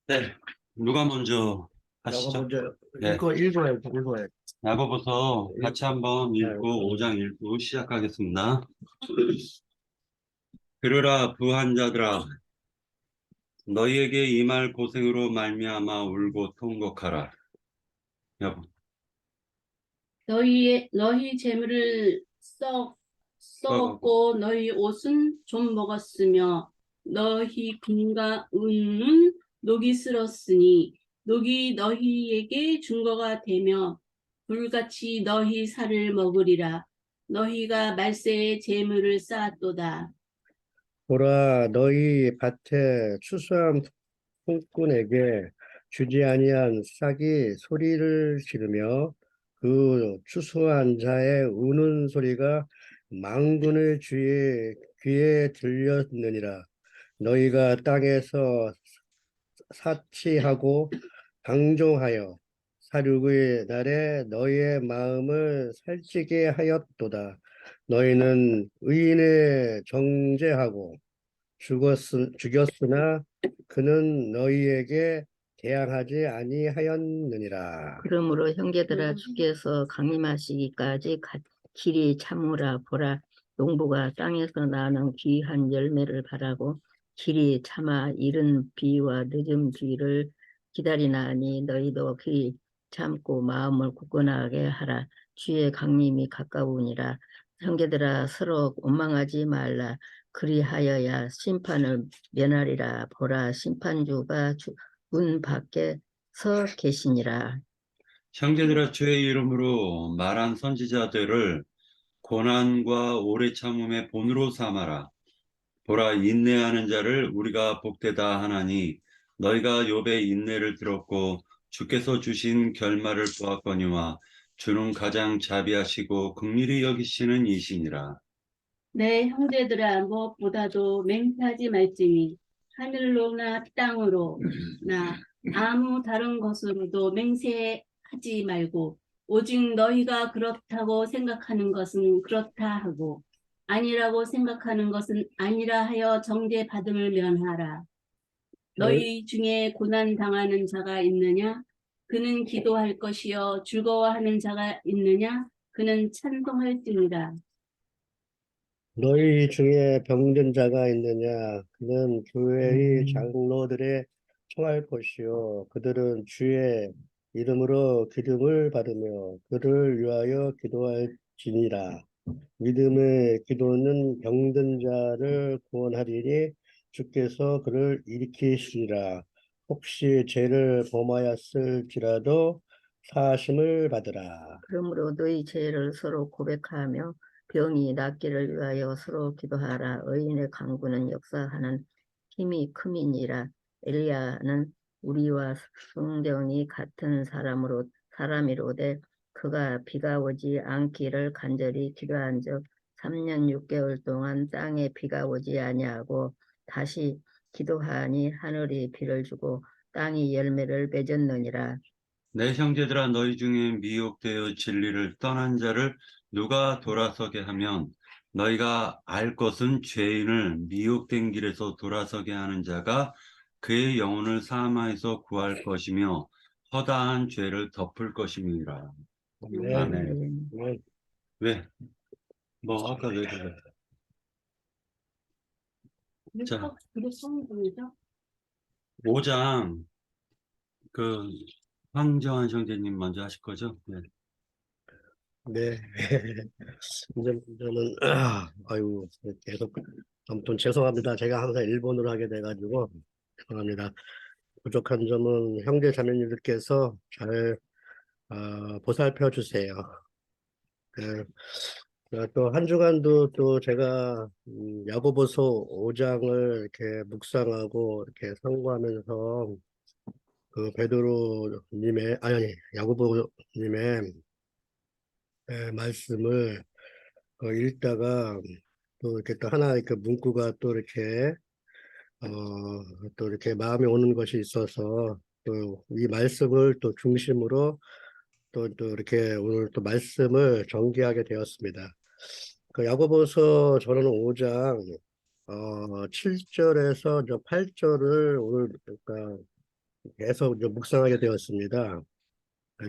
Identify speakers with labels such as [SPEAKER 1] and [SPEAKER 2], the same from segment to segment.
[SPEAKER 1] 네, 누가 먼저
[SPEAKER 2] 내가
[SPEAKER 1] 하시죠?
[SPEAKER 2] 먼저
[SPEAKER 1] 네,
[SPEAKER 2] 읽어야.
[SPEAKER 1] 야고보서 같이 한번
[SPEAKER 2] 네,
[SPEAKER 1] 읽고 5장 읽고 시작하겠습니다. 들으라 부한 자들아, 너희에게 이 말 고생으로 말미암아 울고 통곡하라. 여보,
[SPEAKER 3] 너희 재물을
[SPEAKER 1] 써가고
[SPEAKER 3] 썩었고 너희 옷은 좀 먹었으며 너희 금과 은은 녹이 슬었으니 녹이 너희에게 증거가 되며 불같이 너희 살을 먹으리라. 너희가 말세에 재물을 쌓았도다.
[SPEAKER 2] 보라 너희 밭에 추수한 품꾼에게 주지 아니한 싹이 소리를 지르며 그 추수한 자의 우는 소리가 망군의 주의 귀에 들렸느니라. 너희가 땅에서 사치하고 방종하여 사륙의 날에 너희의 마음을 살찌게 하였도다. 너희는 의인의 정죄하고 죽였으나 그는 너희에게 대항하지 아니하였느니라.
[SPEAKER 4] 그러므로 형제들아 주께서 강림하시기까지 길이 참으라. 보라 농부가 땅에서 나는 귀한 열매를 바라고 길이 참아 이른 비와 늦은 비를 기다리나니 너희도 길이 참고 마음을 굳건하게 하라. 주의 강림이 가까우니라. 형제들아 서로 원망하지 말라. 그리하여야 심판을 면하리라. 보라 심판주가 문 밖에 서 계시니라.
[SPEAKER 1] 형제들아 주의 이름으로 말한 선지자들을 고난과 오래 참음의 본으로 삼아라. 보라 인내하는 자를 우리가 복되다 하나니 너희가 욥의 인내를 들었고 주께서 주신 결말을 보았거니와 주는 가장 자비하시고 긍휼히 여기시는 이시니라.
[SPEAKER 3] 내 형제들아 무엇보다도 맹세하지 말지니 하늘로나 땅으로나 아무 다른 것으로도 맹세하지 말고 오직 너희가 그렇다고 생각하는 것은 그렇다 하고 아니라고 생각하는 것은 아니라 하여 정죄받음을 면하라.
[SPEAKER 2] 너희,
[SPEAKER 3] 너희 중에 고난 당하는 자가 있느냐? 그는 기도할 것이요 즐거워하는 자가 있느냐? 그는 찬송할지니라.
[SPEAKER 2] 너희 중에 병든 자가 있느냐? 그는 교회의 장로들의 청할 것이요. 그들은 주의 이름으로 기름을 받으며 그를 위하여 기도할지니라. 믿음의 기도는 병든 자를 구원하리니 주께서 그를 일으키시리라. 혹시 죄를 범하였을지라도 사하심을 받으라.
[SPEAKER 4] 그러므로 너희 죄를 서로 고백하며 병이 낫기를 위하여 서로 기도하라. 의인의 강구는 역사하는 힘이 큼이니라. 엘리야는 우리와 성경이 같은 사람이로되 그가 비가 오지 않기를 간절히 기도한 적 3년 6개월 동안 땅에 비가 오지 아니하고 다시 기도하니 하늘이 비를 주고 땅이 열매를 맺었느니라.
[SPEAKER 1] 내 형제들아 너희 중에 미혹되어 진리를 떠난 자를 누가 돌아서게 하면 너희가 알 것은 죄인을 미혹된 길에서 돌아서게 하는 자가 그의 영혼을 사망에서 구할 것이며 허다한 죄를 덮을 것임이라.
[SPEAKER 2] 아멘.
[SPEAKER 1] 아멘.
[SPEAKER 2] 아멘.
[SPEAKER 1] 왜? 뭐 아까 왜 그래? 자,
[SPEAKER 3] 그게 성경이죠?
[SPEAKER 1] 5장 그 황정한 형제님 먼저 하실 거죠? 네.
[SPEAKER 2] 네. 이제 저는 아유 계속 아무튼 죄송합니다. 제가 항상 일본어로 하게 돼가지고 죄송합니다. 부족한 점은 형제 자매님들께서 잘 보살펴 주세요. 네. 또 한 주간도 또 제가 야고보서 5장을 이렇게 묵상하고 이렇게 상고하면서 그 베드로님의 아니 야고보님의 말씀을 읽다가 또 이렇게 또 하나 이렇게 문구가 또 이렇게 어, 또 이렇게 마음에 오는 것이 있어서 또 이 말씀을 또 중심으로 또 이렇게 오늘 또 말씀을 전개하게 되었습니다. 그 야고보서 저는 5장 7절에서 8절을 오늘 그러니까 계속 이제 묵상하게 되었습니다.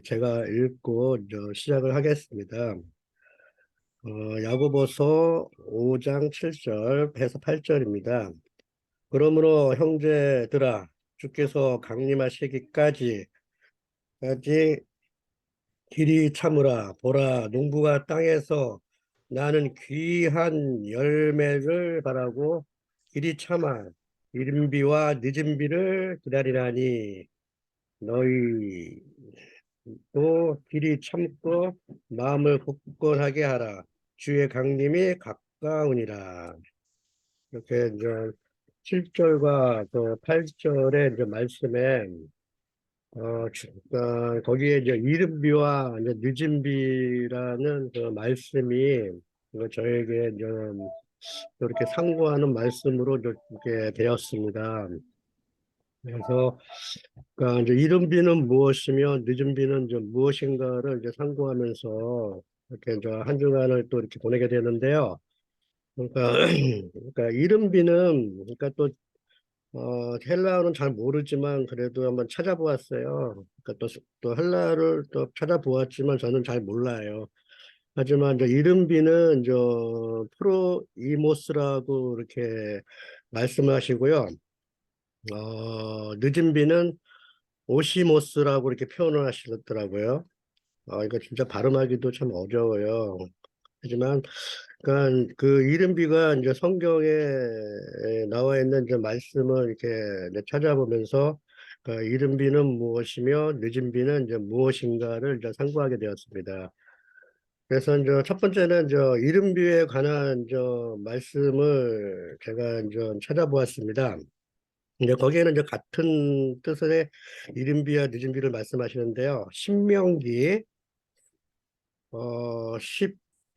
[SPEAKER 2] 제가 읽고 이제 시작을 하겠습니다. 야고보서 5장 7절에서 8절입니다. 그러므로 형제들아 주께서 강림하시기까지 길이 참으라. 보라, 농부가 땅에서 나는 귀한 열매를 바라고 길이 참아 이른 비와 늦은 비를 기다리라니 너희도 길이 참고 마음을 굳건하게 하라. 주의 강림이 가까우니라. 이렇게 이제 7절과 그 8절의 이제 말씀에 거기에 이제 이른 비와 이제 늦은 비라는 그 말씀이 저에게 좀 이렇게 상고하는 말씀으로 이렇게 되었습니다. 그래서 그러니까 이제 이른 비는 무엇이며 늦은 비는 좀 무엇인가를 이제 상고하면서 이렇게 이제 한 주간을 또 이렇게 보내게 되는데요. 그러니까 그러니까 이른 비는 그러니까 또 헬라어는 잘 모르지만 그래도 한번 찾아보았어요. 그러니까 또 헬라어를 또 찾아보았지만 저는 잘 몰라요. 하지만 이제 이른비는 프로이모스라고 이렇게 말씀하시고요. 늦은 비는 오시모스라고 이렇게 표현을 하시더라고요. 이거 진짜 발음하기도 참 어려워요. 하지만 그러니까 그 이른비가 이제 성경에 나와 있는 이제 말씀을 이렇게 이제 찾아보면서 그 이른비는 무엇이며 늦은 비는 이제 무엇인가를 이제 상고하게 되었습니다. 그래서 이제 첫 번째는 이른비에 관한 말씀을 제가 이제 찾아보았습니다. 이제 거기에는 이제 같은 뜻의 이른비와 늦은비를 말씀하시는데요. 신명기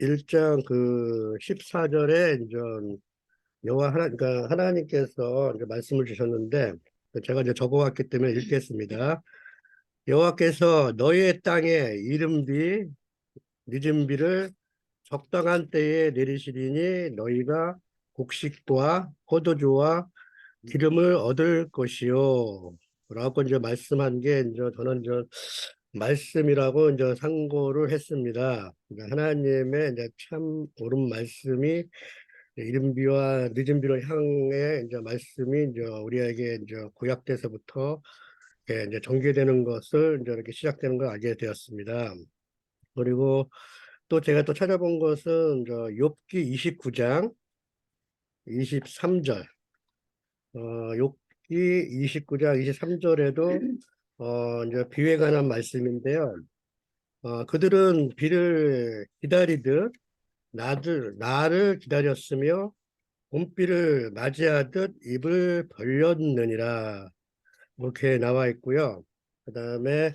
[SPEAKER 2] 11장 그 14절에 이제 그러니까 하나님께서 이제 말씀을 주셨는데 제가 이제 적어왔기 때문에 읽겠습니다. 여호와께서 너희의 땅에 이른 비, 늦은 비를 적당한 때에 내리시리니 너희가 곡식과 포도주와 기름을 얻을 것이요. 라고 이제 말씀한 게 이제 저는 말씀이라고 이제 상고를 했습니다. 그러니까 하나님의 이제 참 옳은 말씀이 이른 비와 늦은 비를 향해 이제 말씀이 이제 우리에게 이제 구약때서부터 이제 전개되는 것을 이제 이렇게 시작되는 걸 알게 되었습니다. 그리고 또 제가 또 찾아본 것은 욥기 29장 23절, 욥기 29장 23절에도 이제 비에 관한 말씀인데요. 그들은 비를 기다리듯 나를 기다렸으며 봄비를 맞이하듯 입을 벌렸느니라. 이렇게 나와 있고요. 그 다음에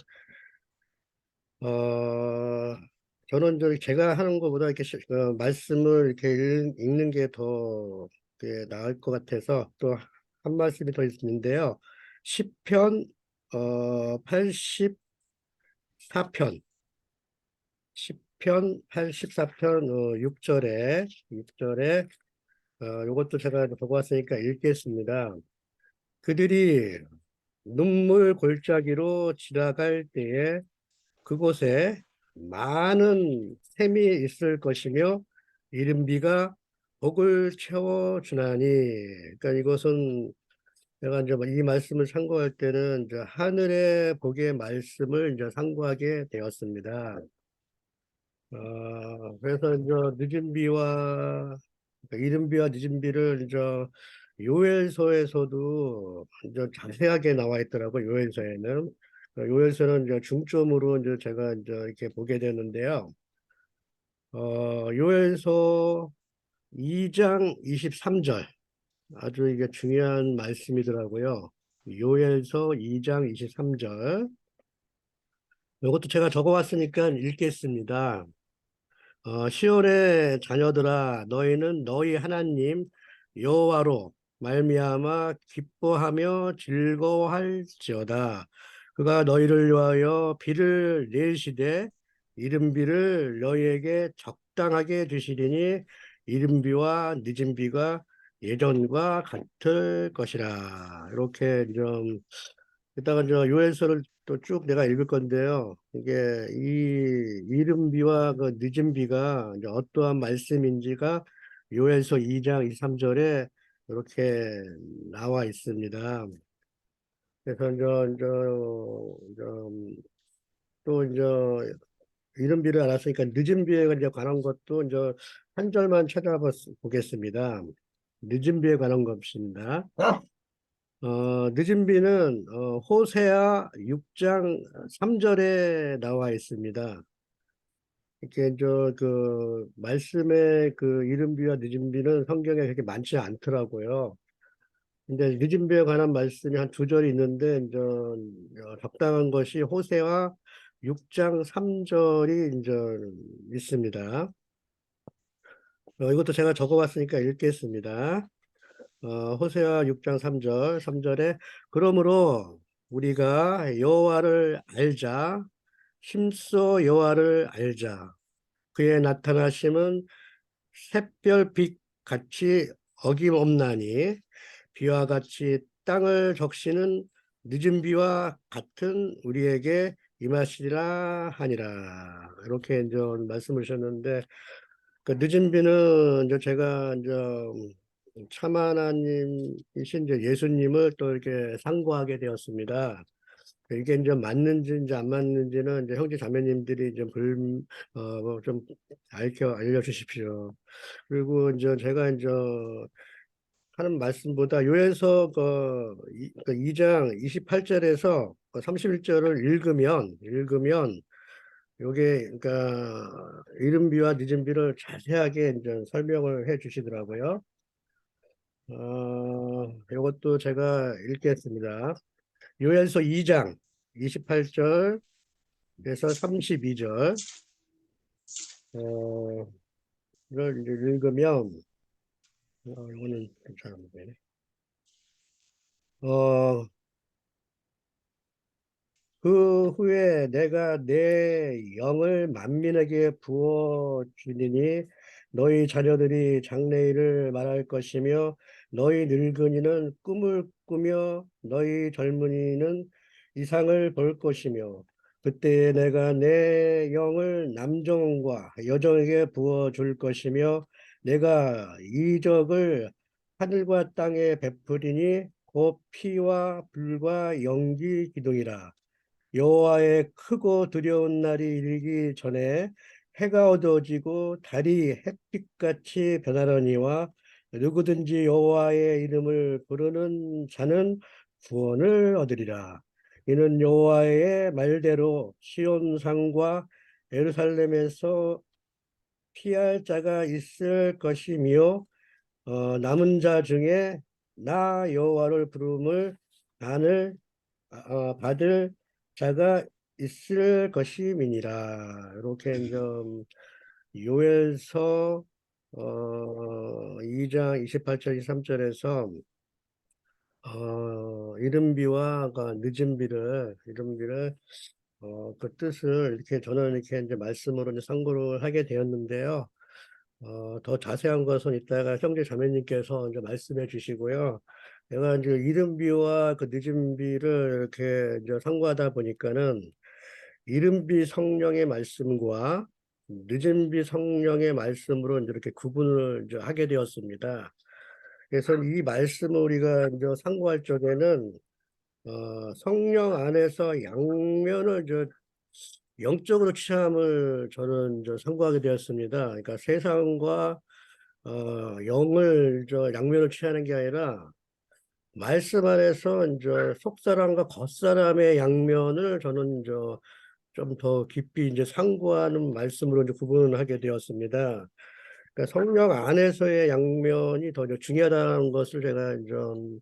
[SPEAKER 2] 저는 제가 하는 것보다 이렇게 말씀을 이렇게 읽는 게 더 나을 것 같아서 또 한 말씀이 더 있는데요. 시편 84편 시편 84편 6절에 이것도 제가 적어왔으니까 읽겠습니다. 그들이 눈물 골짜기로 지나갈 때에 그곳에 많은 샘이 있을 것이며 이른 비가 복을 채워주나니. 그러니까 이것은 제가 이제 이 말씀을 상고할 때는 이제 하늘의 복의 말씀을 이제 상고하게 되었습니다. 그래서 이제 늦은 비와 그러니까 이른 비와 늦은 비를 이제 요엘서에서도 이제 자세하게 나와 있더라고요. 요엘서에는. 요엘서는 이제 중점으로 이제 제가 이제 이렇게 보게 되는데요. 요엘서 2장 23절 아주 이게 중요한 말씀이더라고요. 요엘서 2장 23절 이것도 제가 적어왔으니까 읽겠습니다. 시온의 자녀들아 너희는 너희 하나님 여호와로 말미암아 기뻐하며 즐거워할지어다. 그가 너희를 위하여 비를 내리시되 이른 비를 너희에게 적당하게 주시리니 이른 비와 늦은 비가 예전과 같을 것이라. 이렇게 좀 이따가 이제 요엘서를 또 쭉 내가 읽을 건데요. 이게 이 이른 비와 그 늦은 비가 이제 어떠한 말씀인지가 요엘서 2장 2, 3절에 이렇게 나와 있습니다. 그래서 또 이제 이른 비를 알았으니까 늦은 비에 이제 관한 것도 이제 한 절만 찾아보겠습니다. 늦은 비에 관한 것입니다. 늦은 비는 호세아 6장 3절에 나와 있습니다. 이렇게 그 말씀의 그 이른 비와 늦은 비는 성경에 그렇게 많지 않더라고요. 근데 늦은 비에 관한 말씀이 한 두 절이 있는데 이제 적당한 것이 호세아 6장 3절이 이제 있습니다. 이것도 제가 적어봤으니까 읽겠습니다. 호세아 6장 3절에 그러므로 우리가 여호와를 알자 힘써 여호와를 알자 그의 나타나심은 샛별빛 같이 어김없나니 비와 같이 땅을 적시는 늦은 비와 같은 우리에게 임하시리라 하니라 이렇게 이제 말씀을 주셨는데 그 늦은 비는 이제 제가 이제 참 하나님이신 이제 예수님을 또 이렇게 상고하게 되었습니다. 이게 이제 맞는지 이제 안 맞는지는 이제 형제 자매님들이 좀 알려주십시오. 그리고 이제 제가 이제 하는 말씀보다 요에서 그 2장 28절에서 31절을 읽으면 요게 그러니까 이른 비와 늦은 비를 자세하게 이제 설명을 해 주시더라고요. 이것도 제가 읽겠습니다. 요엘서 2장 28절에서 32절 이걸 이제 읽으면 이거는 괜찮은데 그 후에 내가 내 영을 만민에게 부어 주리니 너희 자녀들이 장래일을 말할 것이며 너희 늙은이는 꿈을 꾸며 너희 젊은이는 이상을 볼 것이며 그때 내가 내 영을 남정과 여정에게 부어 줄 것이며 내가 이적을 하늘과 땅에 베푸리니 곧 피와 불과 연기 기둥이라 여호와의 크고 두려운 날이 이르기 전에 해가 어두워지고 달이 햇빛같이 변하려니와 누구든지 여호와의 이름을 부르는 자는 구원을 얻으리라. 이는 여호와의 말대로 시온산과 예루살렘에서 피할 자가 있을 것이며 남은 자 중에 나 여호와를 부름을 안을 받을 자가 있을 것임이니라. 이렇게 좀 요엘서 2장 28절 23절에서 이른 비와 늦은 비를 그 뜻을 이렇게 저는 이렇게 이제 말씀으로 이제 상고를 하게 되었는데요. 더 자세한 것은 이따가 형제 자매님께서 이제 말씀해 주시고요. 내가 이제 이른 비와 그 늦은 비를 이렇게 이제 상고하다 보니까는 이른 비 성령의 말씀과 늦은 비 성령의 말씀으로 이제 이렇게 구분을 이제 하게 되었습니다. 그래서 이 말씀을 우리가 이제 상고할 적에는 성령 안에서 양면을 영적으로 취함을 저는 상고하게 되었습니다. 그러니까 세상과 영을 양면을 취하는 게 아니라 말씀 안에서 이제 속사람과 겉사람의 양면을 저는 좀 더 깊이 이제 상고하는 말씀으로 이제 구분을 하게 되었습니다. 그러니까 성령 안에서의 양면이 더 중요하다는 것을 제가 좀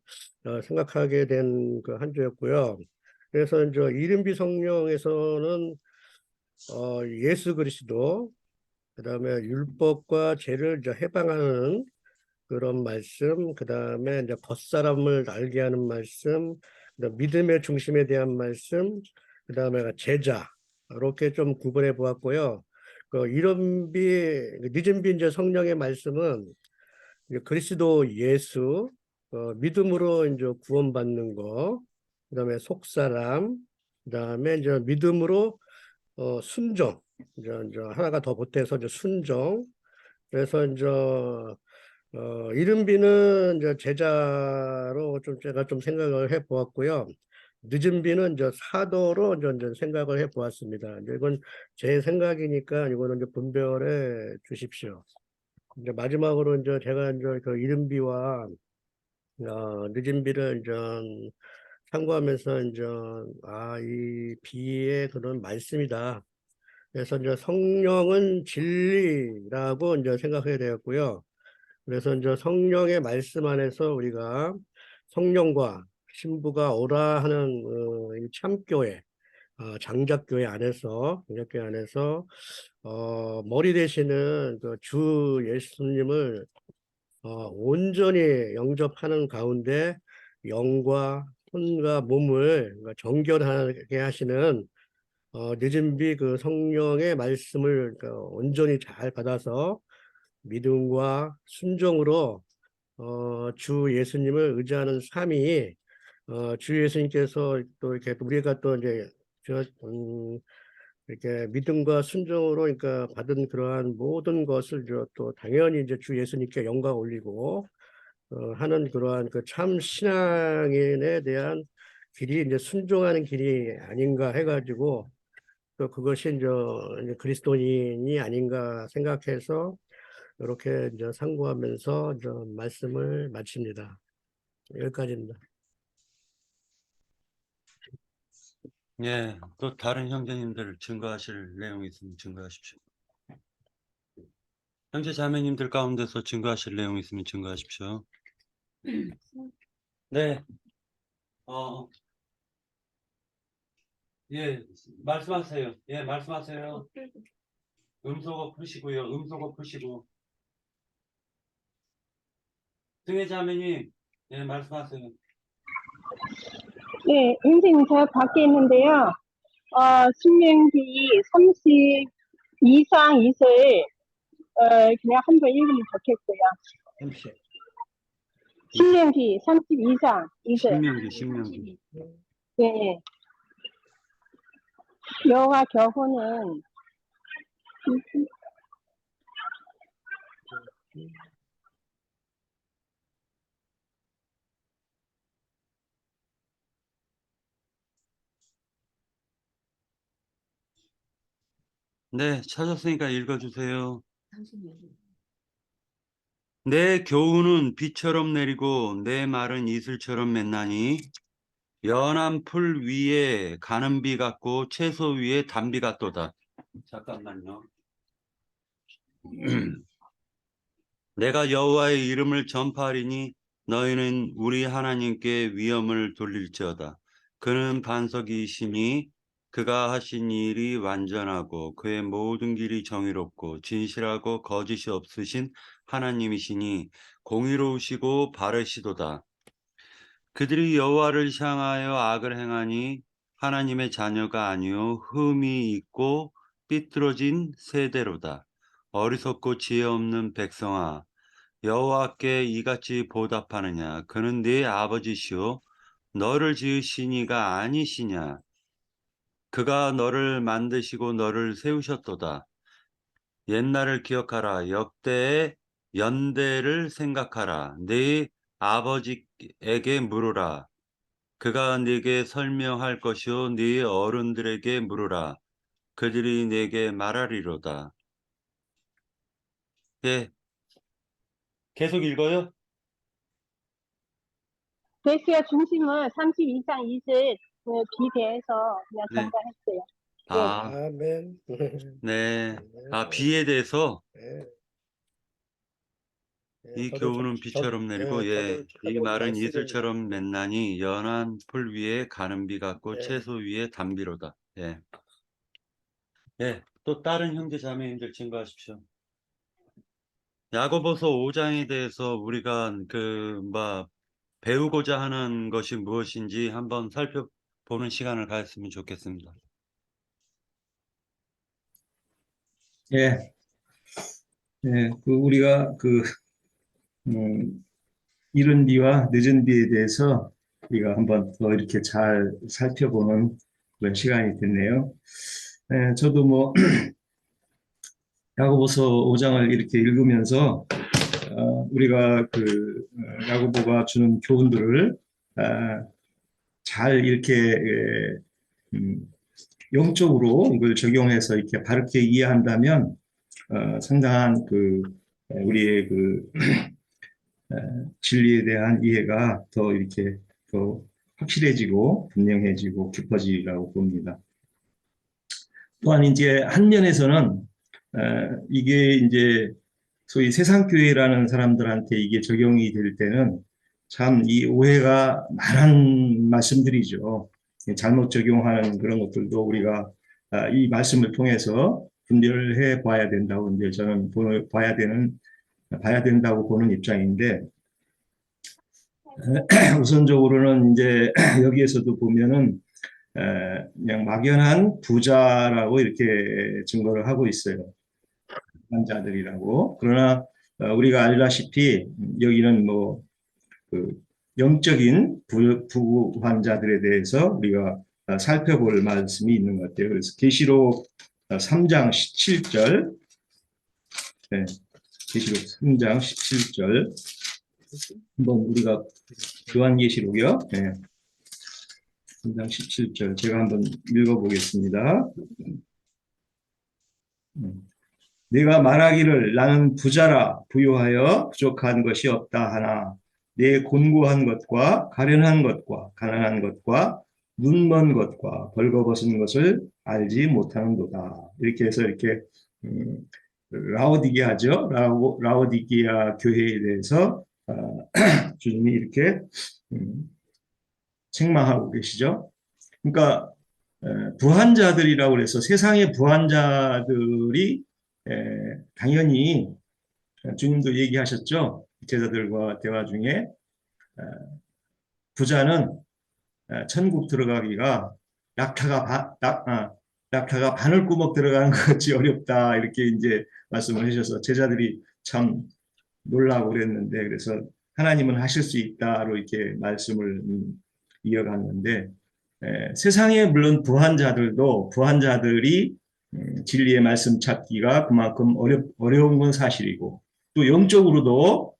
[SPEAKER 2] 생각하게 된 그 한 주였고요. 그래서 이제 이른비 성령에서는 예수 그리스도, 그다음에 율법과 죄를 이제 해방하는 그런 말씀, 그다음에 이제 겉사람을 알게 하는 말씀, 그다음 믿음의 중심에 대한 말씀, 그다음에 제자 이렇게 좀 구분해 보았고요. 그 이른 비, 늦은 비 이제 성령의 말씀은 이제 그리스도 예수, 믿음으로 이제 구원받는 거, 그다음에 속사람, 그다음에 이제 믿음으로 순종, 이제 하나가 더 보태서 이제 순종. 그래서 이제 이른비는 이제 제자로 좀 제가 좀 생각을 해 보았고요. 늦은비는 이제 사도로 이제 생각을 해 보았습니다. 이제 이건 제 생각이니까 이거는 이제 분별해 주십시오. 이제 마지막으로 이제 제가 이제 그 이른비와 늦은비를 이제 참고하면서 이제 이 비의 그런 말씀이다. 그래서 이제 성령은 진리라고 이제 생각해야 되었고요. 그래서 이제 성령의 말씀 안에서 우리가 성령과 신부가 오라 하는 이 참교회, 장작교회 안에서, 장작교회 안에서 머리 되시는 그 주 예수님을 온전히 영접하는 가운데 영과 혼과 몸을 그러니까 정결하게 하시는 늦은비 그 성령의 말씀을 그러니까 온전히 잘 받아서 믿음과 순종으로 주 예수님을 의지하는 삶이 주 예수님께서 또 이렇게 우리가 또 이제 저, 이렇게 믿음과 순종으로 그러니까 받은 그러한 모든 것을 또 당연히 이제 주 예수님께 영광 올리고 하는 그러한 그 참 신앙인에 대한 길이 이제 순종하는 길이 아닌가 해가지고 또 그것이 이제 그리스도인이 아닌가 생각해서 이렇게 이제 상고하면서 이제 말씀을 마칩니다. 여기까지입니다.
[SPEAKER 1] 예, 또 다른 형제님들 증거하실 내용이 있으면 증거하십시오. 형제 자매님들 가운데서 증거하실 내용이 있으면 증거하십시오. 네, 예, 말씀하세요. 예, 말씀하세요. 음소거 푸시고요. 음소거 푸시고. 등회 자매님, 예, 말씀하세요.
[SPEAKER 5] 네, 선생님, 저 밖에 있는데요. 신명기 32장 2절, 그냥 한 번 읽으면 좋겠고요.
[SPEAKER 2] 30.
[SPEAKER 5] 신명기 32장 2절.
[SPEAKER 1] 신명기.
[SPEAKER 5] 네. 여호와 교훈은
[SPEAKER 1] 네, 찾았으니까 읽어주세요. 내 교훈은 비처럼 내리고 내 말은 이슬처럼 맺나니 연한 풀 위에 가는 비 같고 채소 위에 단비 같도다. 잠깐만요. 내가 여호와의 이름을 전파하리니 너희는 우리 하나님께 위엄을 돌릴지어다. 그는 반석이시니 그가 하신 일이 완전하고 그의 모든 길이 정의롭고 진실하고 거짓이 없으신 하나님이시니 공의로우시고 바르시도다. 그들이 여호와를 향하여 악을 행하니 하나님의 자녀가 아니요 흠이 있고 삐뚤어진 세대로다. 어리석고 지혜 없는 백성아, 여호와께 이같이 보답하느냐? 그는 네 아버지시오 너를 지으신 이가 아니시냐? 그가 너를 만드시고 너를 세우셨도다. 옛날을 기억하라. 역대의 연대를 생각하라. 네 아버지에게 물으라. 그가 네게 설명할 것이요 네 어른들에게 물으라. 그들이 네게 말하리로다. 예, 계속 읽어요?
[SPEAKER 5] 대수의 중심을 32장 2절 비대해서 그냥
[SPEAKER 1] 네.
[SPEAKER 5] 전달했어요.
[SPEAKER 1] 아,
[SPEAKER 2] 아멘.
[SPEAKER 1] 네. 비에 대해서
[SPEAKER 2] 네.
[SPEAKER 1] 이 교훈은 비처럼 내리고 이 말은 이슬처럼 맺나니 연한 풀 위에 가는 비 같고 채소 위에 단비로다. 예. 예. 또 다른 형제 자매님들 증거하십시오. 야고보서 5장에 대해서 우리가 배우고자 하는 것이 무엇인지 한번 살펴보는 시간을 가졌으면 좋겠습니다.
[SPEAKER 6] 예, 우리가 이른 비와 늦은 비에 대해서 우리가 한번 더 이렇게 잘 살펴보는 그런 시간이 됐네요. 저도 뭐 야고보서 5장을 이렇게 읽으면서 우리가 야고보가 주는 교훈들을 잘 이렇게 영적으로 이걸 적용해서 이렇게 바르게 이해한다면 상당한 우리의 진리에 대한 이해가 더 이렇게 더 확실해지고 분명해지고 깊어지라고 봅니다. 또한 이제 한 면에서는 이게 이제 소위 세상교회라는 사람들한테 이게 적용이 될 때는 참 이 오해가 많은 말씀들이죠. 잘못 적용하는 그런 것들도 우리가 이 말씀을 통해서 분별해 봐야 된다고 이제 저는 봐야 된다고 보는 입장인데, 우선적으로는 이제 여기에서도 보면은 그냥 막연한 부자라고 이렇게 증거를 하고 있어요. 부자들이라고. 그러나 우리가 알다시피 여기는 뭐 영적인 부환자들에 대해서 우리가 살펴볼 말씀이 있는 것 같아요. 그래서 계시록 3장 17절, 네, 계시록 3장 17절 한번 우리가 요한계시록이요. 네. 3장 17절 제가 한번 읽어보겠습니다. 내가 말하기를 나는 부자라 부유하여 부족한 것이 없다 하나 내 곤고한 것과 가련한 것과 가난한 것과 눈먼 것과 벌거벗은 것을 알지 못하는도다. 이렇게 해서 이렇게 라오디게아죠. 라오디게아 교회에 대해서 주님이 이렇게 책망하고 계시죠. 그러니까 부한자들이라고 해서 세상의 부한자들이 당연히 주님도 얘기하셨죠. 제자들과 대화 중에 부자는 천국 들어가기가 낙타가 바늘구멍 들어가는 것 같이 어렵다 이렇게 이제 말씀을 하셔서 제자들이 참 놀라고 그랬는데, 그래서 하나님은 하실 수 있다로 이렇게 말씀을 이어갔는데, 세상에 물론 부한자들이 진리의 말씀 찾기가 그만큼 어려운 건 사실이고, 또 영적으로도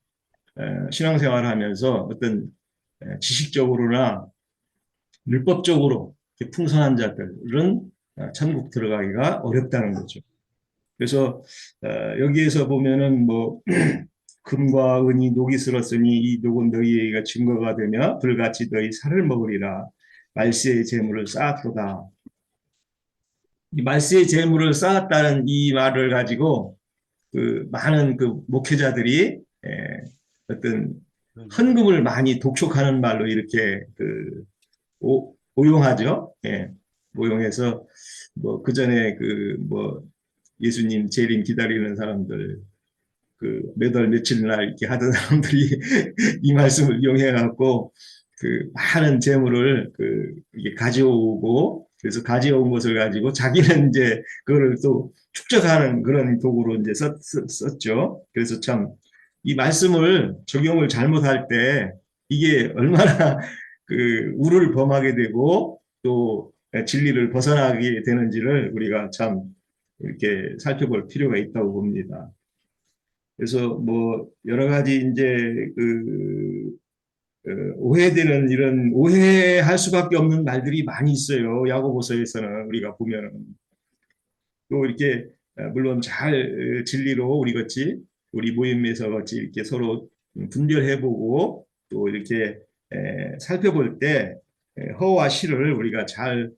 [SPEAKER 6] 신앙생활을 하면서 어떤 지식적으로나 율법적으로 풍성한 자들은 천국 들어가기가 어렵다는 거죠. 그래서 여기에서 보면은 뭐 금과 은이 녹이 슬었으니 이 녹은 너희에게 증거가 되며 불같이 너희 살을 먹으리라. 말세의 재물을 쌓았도다. 이 말세의 재물을 쌓았다는 이 말을 가지고 많은 목회자들이 어떤 헌금을 많이 독촉하는 말로 이렇게 오용하죠. 오용해서 뭐 그 전에 뭐 예수님 재림 기다리는 사람들 몇 월 며칠 날 이렇게 하던 사람들이 이 말씀을 이용해 갖고 많은 재물을 이게 가져오고, 그래서 가져온 것을 가지고 자기는 이제 그거를 또 축적하는 그런 도구로 이제 썼죠. 그래서 참 이 말씀을 적용을 잘못할 때 이게 얼마나 우를 범하게 되고 또 진리를 벗어나게 되는지를 우리가 참 이렇게 살펴볼 필요가 있다고 봅니다. 그래서 뭐 여러 가지 이제 오해되는 이런 오해할 수밖에 없는 말들이 많이 있어요. 야고보서에서는 우리가 보면은 또 이렇게 물론 잘 진리로 우리 모임에서 같이 이렇게 서로 분별해보고 또 이렇게 살펴볼 때 허와 실을 우리가 잘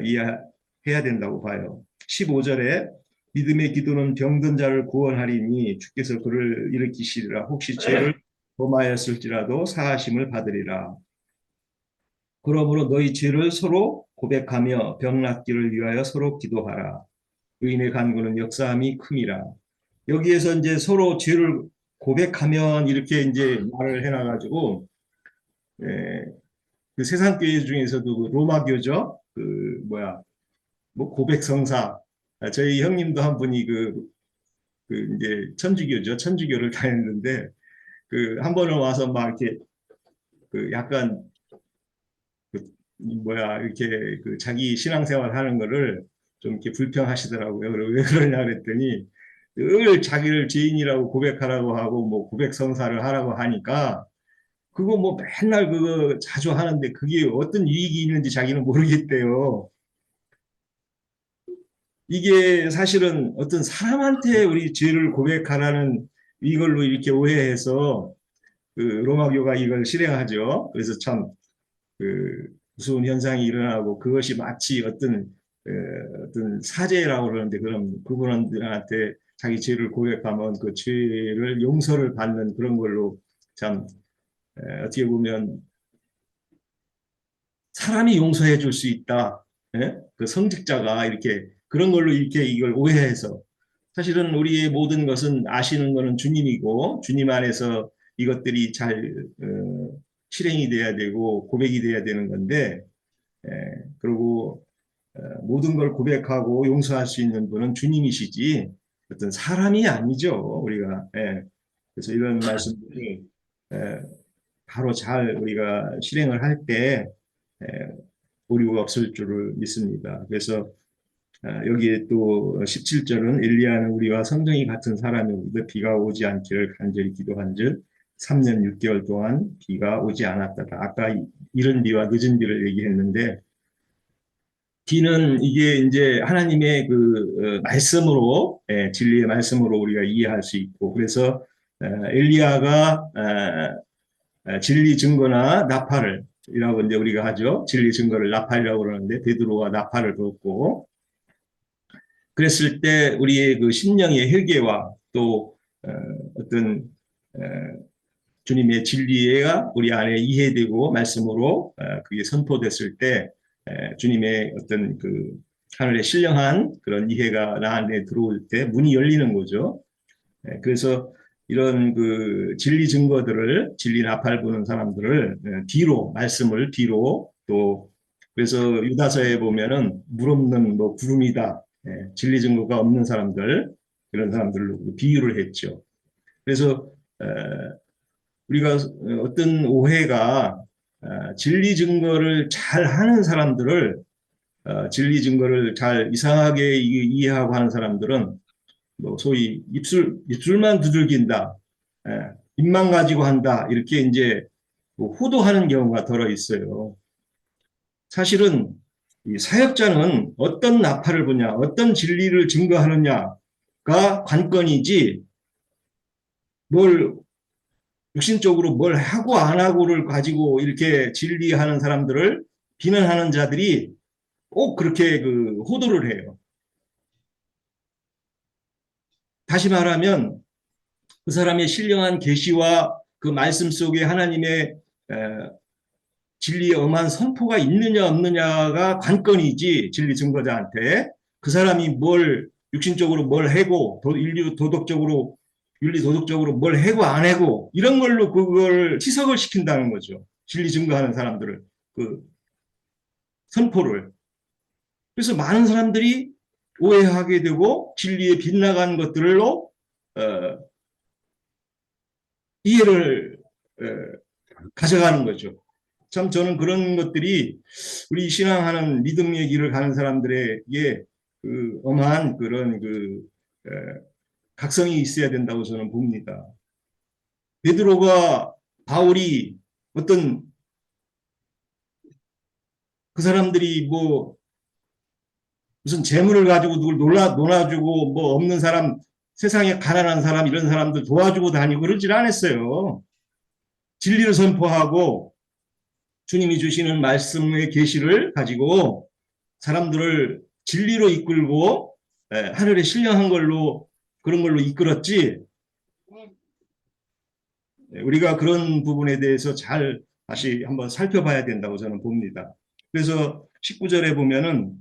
[SPEAKER 6] 이해해야 된다고 봐요. 15절에 믿음의 기도는 병든 자를 구원하리니 주께서 그를 일으키시리라. 혹시 죄를 범하였을지라도 사하심을 받으리라. 그러므로 너희 죄를 서로 고백하며 병 낫기를 위하여 서로 기도하라. 의인의 간구는 역사함이 큼이라. 여기에서 이제 서로 죄를 고백하면 이렇게 이제 말을 해놔가지고 그 세상교회 중에서도 로마교죠. 뭐 고백성사. 저희 형님도 한 분이 이제 천주교죠. 천주교를 다녔는데 한 번은 와서 막 이렇게 약간 이렇게 그 자기 신앙생활 하는 거를 좀 이렇게 불평하시더라고요. 그리고 왜 그러냐 그랬더니 늘 자기를 죄인이라고 고백하라고 하고 뭐 고백 성사를 하라고 하니까 그거 뭐 맨날 그거 자주 하는데 그게 어떤 유익이 있는지 자기는 모르겠대요. 이게 사실은 어떤 사람한테 우리 죄를 고백하라는 이걸로 이렇게 오해해서 그 로마교가 이걸 실행하죠. 그래서 참 그 무서운 현상이 일어나고 그것이 마치 어떤 사제라고 그러는데 그럼 그분한테 자기 죄를 고백하면 그 죄를 용서를 받는 그런 걸로 참 어떻게 보면 사람이 용서해 줄 수 있다. 예? 그 성직자가 이렇게 그런 걸로 이렇게 이걸 오해해서 사실은 우리의 모든 것은 아시는 것은 주님이고 주님 안에서 이것들이 잘 실행이 돼야 되고 고백이 돼야 되는 건데 그리고 모든 걸 고백하고 용서할 수 있는 분은 주님이시지 어떤 사람이 아니죠. 우리가 그래서 이런 말씀들이 바로 잘 우리가 실행을 할 때 오류가 없을 줄을 믿습니다. 그래서 여기에 또 17절은 엘리야는 우리와 성정이 같은 사람이오되 비가 오지 않기를 간절히 기도한즉 3년 6개월 동안 비가 오지 않았다. 아까 이른 비와 늦은 비를 얘기했는데 비는 이게 이제 하나님의 그 말씀으로 진리의 말씀으로 우리가 이해할 수 있고 그래서 엘리야가 진리 증거나 나팔을 이라고 이제 우리가 하죠. 진리 증거를 나팔이라고 그러는데 베드로가 나팔을 불었고 그랬을 때 우리의 그 심령의 회개와 또 어떤 주님의 진리가 우리 안에 이해되고 말씀으로 그게 선포됐을 때 주님의 어떤 그 하늘의 신령한 그런 이해가 나 안에 들어올 때 문이 열리는 거죠. 그래서 이런 그 진리 증거들을 진리 나팔 부는 사람들을 뒤로 말씀을 뒤로 또 그래서 유다서에 보면은 물 없는 뭐 구름이다 진리 증거가 없는 사람들 이런 사람들로 비유를 했죠. 그래서 우리가 어떤 오해가 진리 증거를 잘 하는 사람들을 진리 증거를 잘 이상하게 이해하고 하는 사람들은 뭐 소위 입술만 두들긴다, 입만 가지고 한다 이렇게 이제 뭐 호도하는 경우가 덜어 있어요. 사실은 이 사역자는 어떤 나팔을 부냐, 어떤 진리를 증거하느냐가 관건이지 뭘 육신적으로 뭘 하고 안 하고를 가지고 이렇게 진리하는 사람들을 비난하는 자들이 꼭 그렇게 그 호도를 해요. 다시 말하면 그 사람의 신령한 계시와 그 말씀 속에 하나님의 진리의 엄한 선포가 있느냐 없느냐가 관건이지 진리 증거자한테 그 사람이 뭘 육신적으로 뭘 해고 윤리 도덕적으로 뭘 해고 안 해고 이런 걸로 그걸 희석을 시킨다는 거죠. 진리 증거하는 사람들을 그 선포를. 그래서 많은 사람들이 오해하게 되고 진리에 빗나간 것들로 이해를 가져가는 거죠. 참 저는 그런 것들이 우리 신앙하는 믿음의 길을 가는 사람들에게 그 엄한 그런 그 각성이 있어야 된다고 저는 봅니다. 베드로가 바울이 어떤 그 사람들이 뭐 무슨 재물을 가지고 누굴 놀아주고 뭐 없는 사람 세상에 가난한 사람 이런 사람들 도와주고 다니고 그러질 않았어요. 진리를 선포하고 주님이 주시는 말씀의 계시를 가지고 사람들을 진리로 이끌고 하늘에 신령한 걸로 그런 걸로 이끌었지 우리가 그런 부분에 대해서 잘 다시 한번 살펴봐야 된다고 저는 봅니다. 그래서 19절에 보면은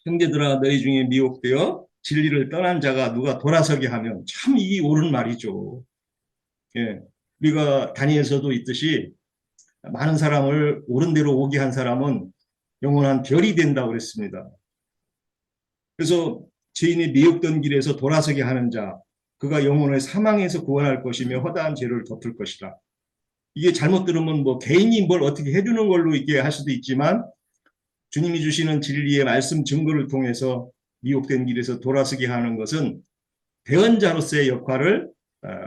[SPEAKER 6] 형제들아 너희 중에 미혹되어 진리를 떠난 자가 누가 돌아서게 하면 참 이 옳은 말이죠. 예, 우리가 다니엘서도 있듯이 많은 사람을 옳은 대로 오게 한 사람은 영원한 별이 된다고 그랬습니다. 그래서 죄인이 미혹된 길에서 돌아서게 하는 자 그가 영혼의 사망에서 구원할 것이며 허다한 죄를 덮을 것이라. 이게 잘못 들으면 뭐 개인이 뭘 어떻게 해주는 걸로 이렇게 할 수도 있지만 주님이 주시는 진리의 말씀 증거를 통해서 미혹된 길에서 돌아서게 하는 것은 대언자로서의 역할을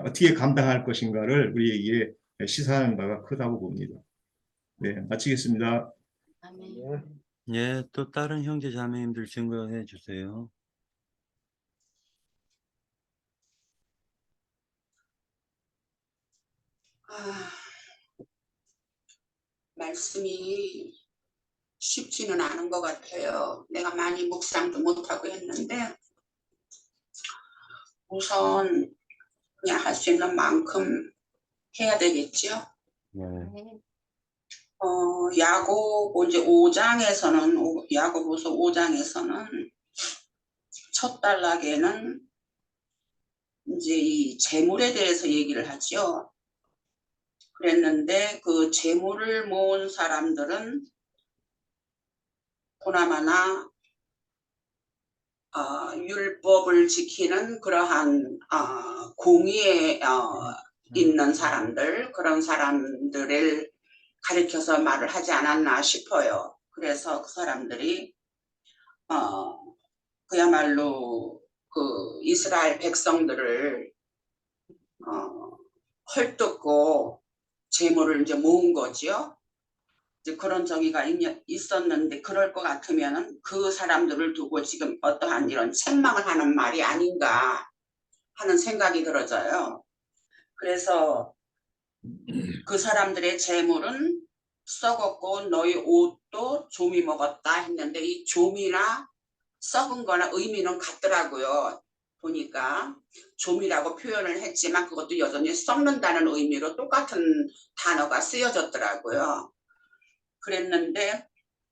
[SPEAKER 6] 어떻게 감당할 것인가를 우리에게 시사하는 바가 크다고 봅니다. 네, 마치겠습니다.
[SPEAKER 1] 예, 또 다른 형제 자매님들 증거해 주세요.
[SPEAKER 7] 말씀이 쉽지는 않은 것 같아요. 내가 많이 묵상도 못하고 했는데 우선 그냥 할 수 있는 만큼 해야 되겠죠.
[SPEAKER 1] 네.
[SPEAKER 7] 야고보 이제 5장에서는 야고보서 5장에서는 첫 단락에는 이제 이 재물에 대해서 얘기를 하죠. 그랬는데 그 재물을 모은 사람들은 보나마나 율법을 지키는 그러한 공의에 있는 사람들, 그런 사람들을 가리켜서 말을 하지 않았나 싶어요. 그래서 그 사람들이 그야말로 그 이스라엘 백성들을 헐뜯고 재물을 이제 모은 거지요. 이제 그런 정의가 있었는데 그럴 것 같으면은 그 사람들을 두고 지금 어떠한 이런 책망을 하는 말이 아닌가 하는 생각이 들어져요. 그래서 그 사람들의 재물은 썩었고 너희 옷도 조미 먹었다 했는데 이 조미나 썩은 거나 의미는 같더라고요. 보니까 조미라고 표현을 했지만 그것도 여전히 썩는다는 의미로 똑같은 단어가 쓰여졌더라고요. 그랬는데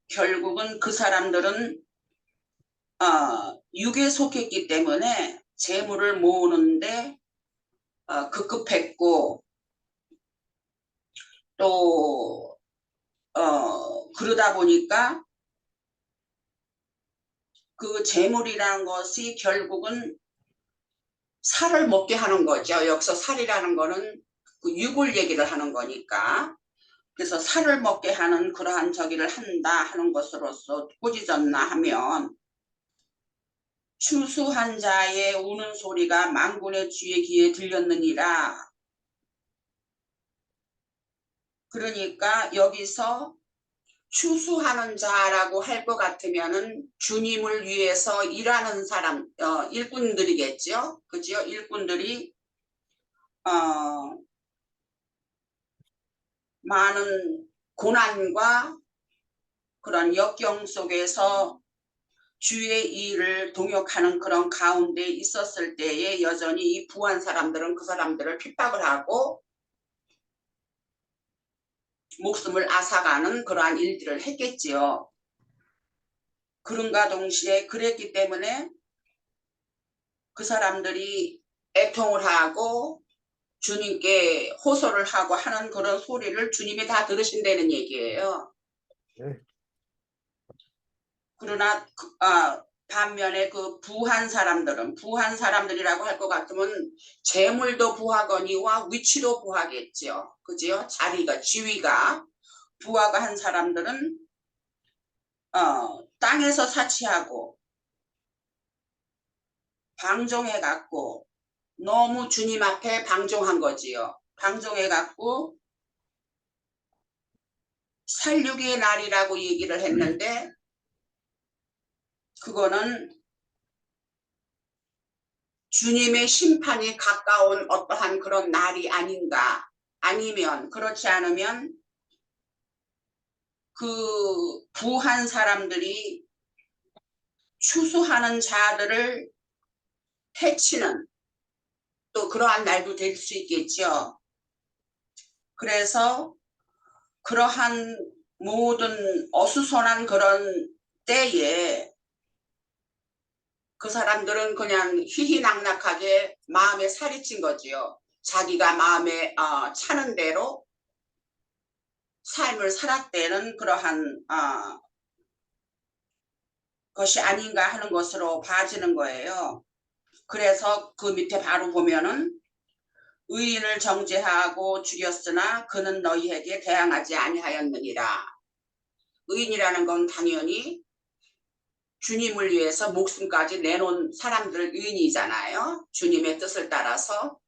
[SPEAKER 7] 결국은 그 사람들은 육에 속했기 때문에 재물을 모으는데 급급했고 또 그러다 보니까 그 재물이라는 것이 결국은 살을 먹게 하는 거죠. 여기서 살이라는 거는 그 육을 얘기를 하는 거니까. 그래서 살을 먹게 하는 그러한 저기를 한다 하는 것으로서 꾸짖었나 하면 추수한 자의 우는 소리가 만군의 주의 귀에 들렸느니라. 그러니까 여기서 추수하는 자라고 할 것 같으면은 주님을 위해서 일하는 사람, 일꾼들이겠죠. 그죠? 일꾼들이 많은 고난과 그런 역경 속에서 주의 일을 동역하는 그런 가운데 있었을 때에 여전히 이 부한 사람들은 그 사람들을 핍박을 하고 목숨을 앗아가는 그러한 일들을 했겠지요. 그런가 동시에 그랬기 때문에 그 사람들이 애통을 하고 주님께 호소를 하고 하는 그런 소리를 주님이 다 들으신다는 얘기예요.
[SPEAKER 2] 네.
[SPEAKER 7] 그러나 반면에 그 부한 사람들이라고 할 것 같으면 재물도 부하거니와 위치도 부하겠죠. 그죠? 자리가, 지위가 부하가 한 사람들은 땅에서 사치하고 방종해갖고 너무 주님 앞에 방종한 거지요. 방종해갖고 살육의 날이라고 얘기를 했는데 그거는 주님의 심판이 가까운 어떠한 그런 날이 아닌가. 아니면 그렇지 않으면 그 부한 사람들이 추수하는 자들을 해치는 또 그러한 날도 될 수 있겠죠. 그래서 그러한 모든 어수선한 그런 때에 그 사람들은 그냥 희희낙낙하게 마음에 살이 찐 거지요. 자기가 마음에 차는 대로 삶을 살았다는 그러한 것이 아닌가 하는 것으로 봐지는 거예요. 그래서 그 밑에 바로 보면은 의인을 정죄하고 죽였으나 그는 너희에게 대항하지 아니하였느니라. 의인이라는 건 당연히 주님을 위해서 목숨까지 내놓은 사람들 의인이잖아요. 주님의 뜻을 따라서.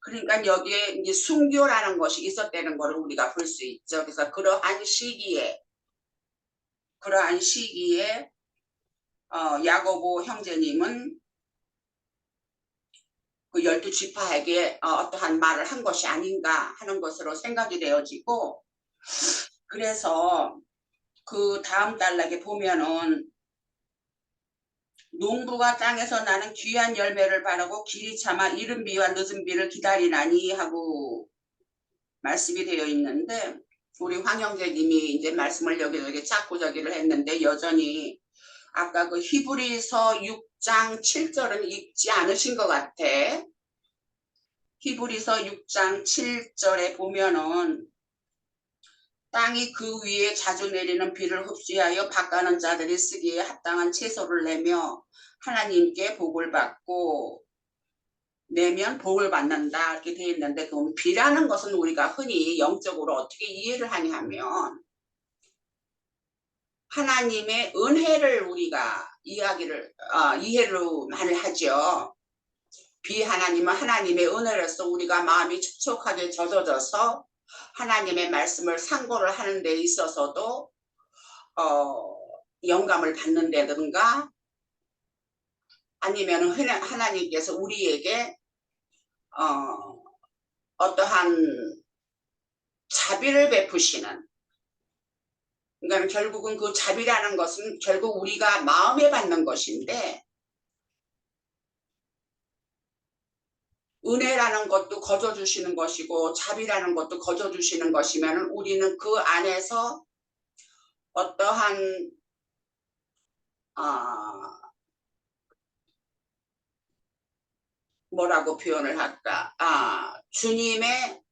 [SPEAKER 7] 그러니까 여기에 이제 순교라는 것이 있었다는 것을 우리가 볼 수 있죠. 그래서 그러한 시기에 야고보 형제님은 그 12지파에게 어떠한 말을 한 것이 아닌가 하는 것으로 생각이 되어지고, 그래서 그 다음 단락에 보면은 농부가 땅에서 나는 귀한 열매를 바라고 길이 참아 이른 비와 늦은 비를 기다리나니 하고 말씀이 되어 있는데, 우리 황 형제님이 이제 말씀을 여기저기 찾고 저기를 했는데 여전히 아까 그 히브리서 6장 7절은 읽지 않으신 것 같아. 히브리서 6장 7절에 보면은 땅이 그 위에 자주 내리는 비를 흡수하여 밭가는 자들이 쓰기에 합당한 채소를 내며 하나님께 복을 받고 내면 복을 받는다 이렇게 되어 있는데, 그럼 비라는 것은 우리가 흔히 영적으로 어떻게 이해를 하냐면 하나님의 은혜를 우리가 이해로 많이 하죠. 비 하나님은 하나님의 은혜로서 우리가 마음이 촉촉하게 젖어져서 하나님의 말씀을 상고를 하는 데 있어서도 영감을 받는다든가, 아니면 하나님께서 우리에게 어떠한 자비를 베푸시는, 그러니까 결국은 그 자비라는 것은 결국 우리가 마음에 받는 것인데, 은혜라는 것도 거저주시는 것이고 자비라는 것도 거저주시는 것이면 우리는 그 안에서 어떠한 뭐라고 표현을 할까? 주님의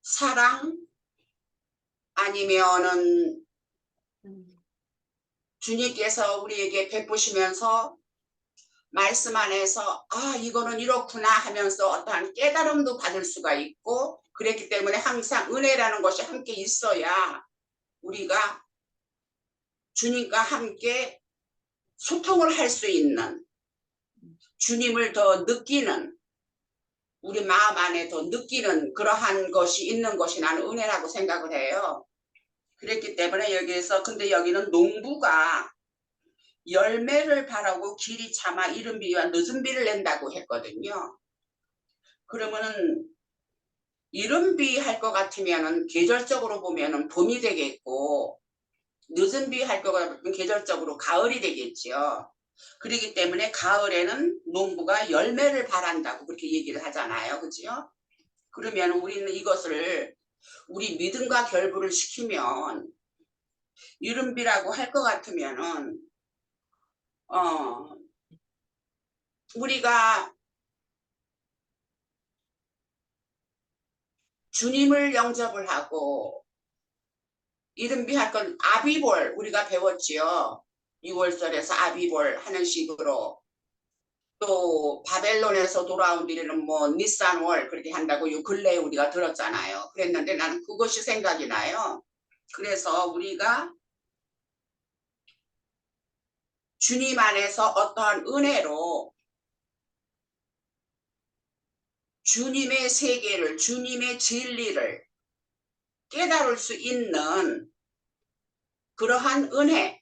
[SPEAKER 7] 사랑, 아니면은 주님께서 우리에게 베푸시면서 말씀 안에서 이거는 이렇구나 하면서 어떠한 깨달음도 받을 수가 있고, 그랬기 때문에 항상 은혜라는 것이 함께 있어야 우리가 주님과 함께 소통을 할 수 있는, 주님을 더 느끼는, 우리 마음 안에 더 느끼는 그러한 것이 있는 것이 나는 은혜라고 생각을 해요. 그랬기 때문에 여기에서, 근데 여기는 농부가 열매를 바라고 길이 참아 이른 비와 늦은 비를 낸다고 했거든요. 그러면은 이른 비 할 것 같으면은 계절적으로 보면은 봄이 되겠고, 늦은 비 할 것 같으면 계절적으로 가을이 되겠죠. 그렇기 때문에 가을에는 농부가 열매를 바란다고 그렇게 얘기를 하잖아요. 그죠? 그러면 우리는 이것을 우리 믿음과 결부를 시키면 이른 비라고 할 것 같으면은 우리가 주님을 영접을 하고, 이른비 할 건 아비볼 우리가 배웠지요. 6월절에서 아비볼 하는 식으로, 또 바벨론에서 돌아온 뒤에는 뭐 니산월 그렇게 한다고 요 근래에 우리가 들었잖아요. 그랬는데 나는 그것이 생각이 나요. 그래서 우리가 주님 안에서 어떠한 은혜로 주님의 세계를, 주님의 진리를 깨달을 수 있는 그러한 은혜,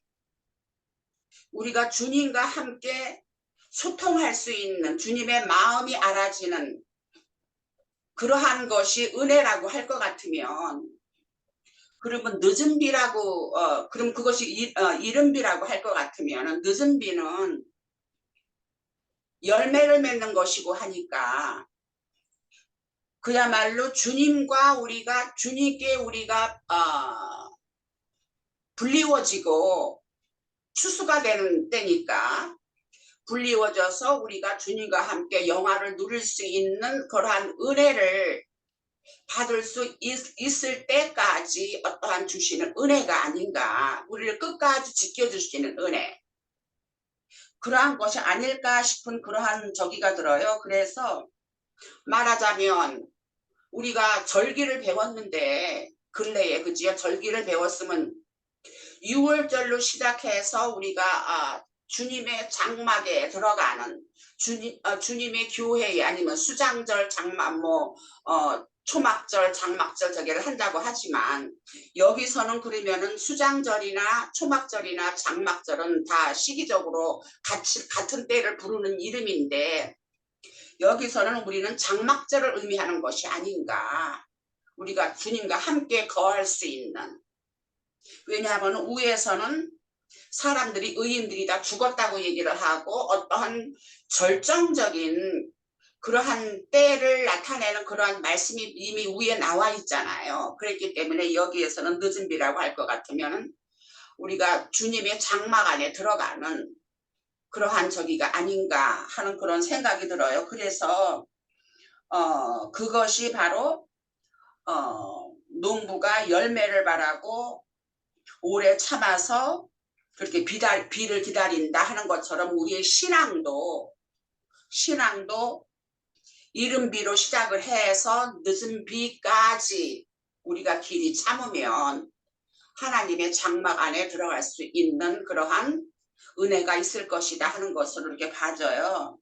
[SPEAKER 7] 우리가 주님과 함께 소통할 수 있는, 주님의 마음이 알아지는 그러한 것이 은혜라고 할 것 같으면, 그러면 늦은 비라고 그럼 그것이 이른 비라고 할 것 같으면, 늦은 비는 열매를 맺는 것이고 하니까 그야말로 주님께 우리가 불리워지고 추수가 되는 때니까, 불리워져서 우리가 주님과 함께 영화를 누릴 수 있는 그러한 은혜를 받을 수 있을 때까지 어떠한 주시는 은혜가 아닌가, 우리를 끝까지 지켜주시는 은혜, 그러한 것이 아닐까 싶은 그러한 저기가 들어요. 그래서 말하자면 우리가 절기를 배웠는데 근래에 그지요? 절기를 배웠으면 6월절로 시작해서 우리가 주님의 장막에 들어가는 주님의 교회에 아니면 수장절, 장막, 초막절, 장막절 저기를 한다고 하지만 여기서는 그러면은 수장절이나 초막절이나 장막절은 다 시기적으로 같은 때를 부르는 이름인데 여기서는 우리는 장막절을 의미하는 것이 아닌가. 우리가 주님과 함께 거할 수 있는. 왜냐하면 위에서는 사람들이 의인들이 다 죽었다고 얘기를 하고 어떠한 절정적인 그러한 때를 나타내는 그러한 말씀이 이미 위에 나와 있잖아요. 그렇기 때문에 여기에서는 늦은 비라고 할 것 같으면 우리가 주님의 장막 안에 들어가는 그러한 저기가 아닌가 하는 그런 생각이 들어요. 그래서 그것이 바로 농부가 열매를 바라고 오래 참아서 그렇게 비를 기다린다 하는 것처럼 우리의 신앙도 이른 비로 시작을 해서 늦은 비까지 우리가 길이 참으면 하나님의 장막 안에 들어갈 수 있는 그러한 은혜가 있을 것이다 하는 것으로 이렇게 봐져요.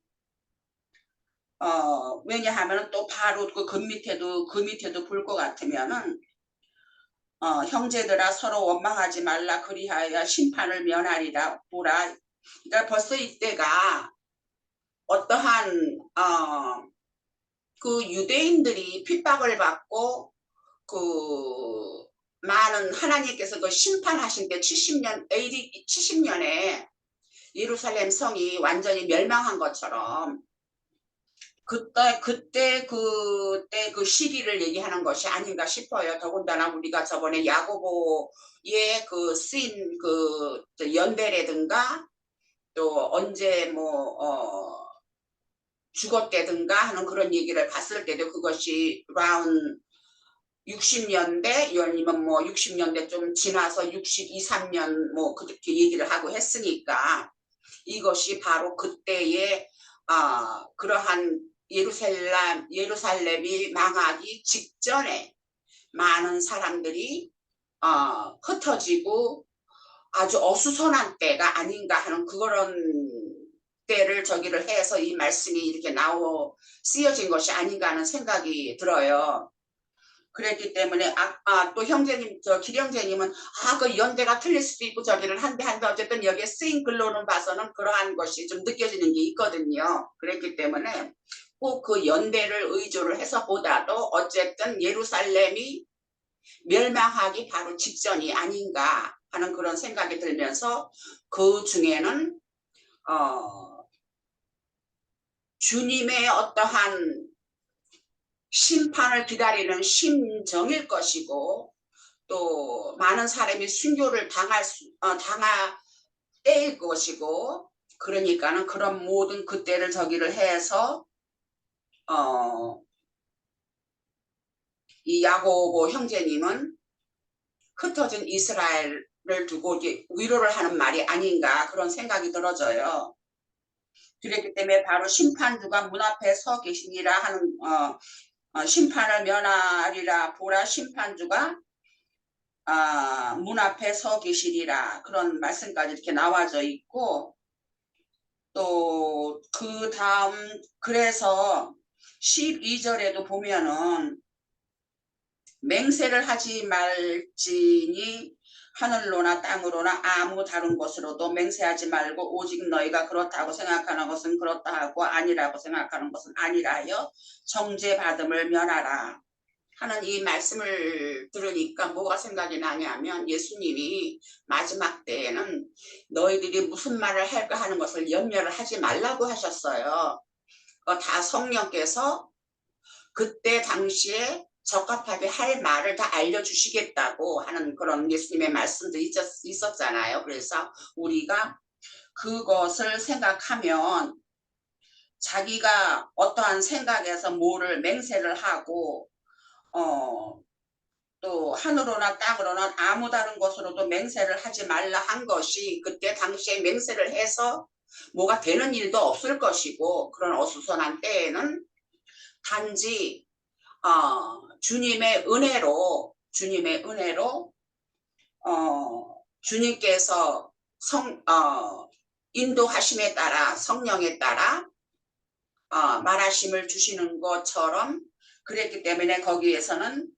[SPEAKER 7] 왜냐하면 또 바로 그 밑에도 볼 것 같으면은 형제들아 서로 원망하지 말라 그리하여 심판을 면하리라 보라. 그러니까 벌써 이때가 어떠한 그 유대인들이 핍박을 받고 그 많은 하나님께서 그 심판하신 때 70년 AD 70년에 예루살렘 성이 완전히 멸망한 것처럼 그때 그 시기를 얘기하는 것이 아닌가 싶어요. 더군다나 우리가 저번에 야고보의 그 쓰인 그 연대라든가 또 언제 죽었다든가 하는 그런 얘기를 봤을 때도 그것이 around 60년대 아니면 60년대 좀 지나서 62, 3년 그렇게 얘기를 하고 했으니까 이것이 바로 그때의 그러한 예루살렘이 망하기 직전에 많은 사람들이 흩어지고 아주 어수선한 때가 아닌가 하는 그런 때를 저기를 해서 이 말씀이 이렇게 쓰여진 것이 아닌가 하는 생각이 들어요. 그랬기 때문에 또 형제님 기령제님은 그 연대가 틀릴 수도 있고 저기를 한데 어쨌든 여기에 쓰인 글로는 봐서는 그러한 것이 좀 느껴지는 게 있거든요. 그랬기 때문에 꼭 그 연대를 의존을 해서 보다도 어쨌든 예루살렘이 멸망하기 바로 직전이 아닌가 하는 그런 생각이 들면서 그 중에는 주님의 어떠한 심판을 기다리는 심정일 것이고 또 많은 사람이 순교를 당할 때일 것이고 그러니까는 그런 모든 그때를 저기를 해서 이 야고보 형제님은 흩어진 이스라엘을 두고 위로를 하는 말이 아닌가 그런 생각이 들어져요. 그렇기 때문에 바로 심판주가 문 앞에 서 계시니라 하는 심판을 면하리라 보라 심판주가 문 앞에 서 계시리라 그런 말씀까지 이렇게 나와져 있고 또 그 다음 그래서 12절에도 보면은 맹세를 하지 말지니 하늘로나 땅으로나 아무 다른 곳으로도 맹세하지 말고 오직 너희가 그렇다고 생각하는 것은 그렇다 하고 아니라고 생각하는 것은 아니라 하여 정죄받음을 면하라 하는 이 말씀을 들으니까 뭐가 생각이 나냐면 예수님이 마지막 때에는 너희들이 무슨 말을 할까 하는 것을 염려를 하지 말라고 하셨어요. 다 성령께서 그때 당시에 적합하게 할 말을 다 알려주시겠다고 하는 그런 예수님의 말씀도 있었잖아요. 그래서 우리가 그것을 생각하면 자기가 어떠한 생각에서 뭐를 맹세를 하고 또 하늘로나 땅으로나 아무 다른 곳으로도 맹세를 하지 말라 한 것이 그때 당시에 맹세를 해서 뭐가 되는 일도 없을 것이고 그런 어수선한 때에는 단지 주님의 은혜로 주님께서 인도하심에 따라 성령에 따라 말하심을 주시는 것처럼 그랬기 때문에 거기에서는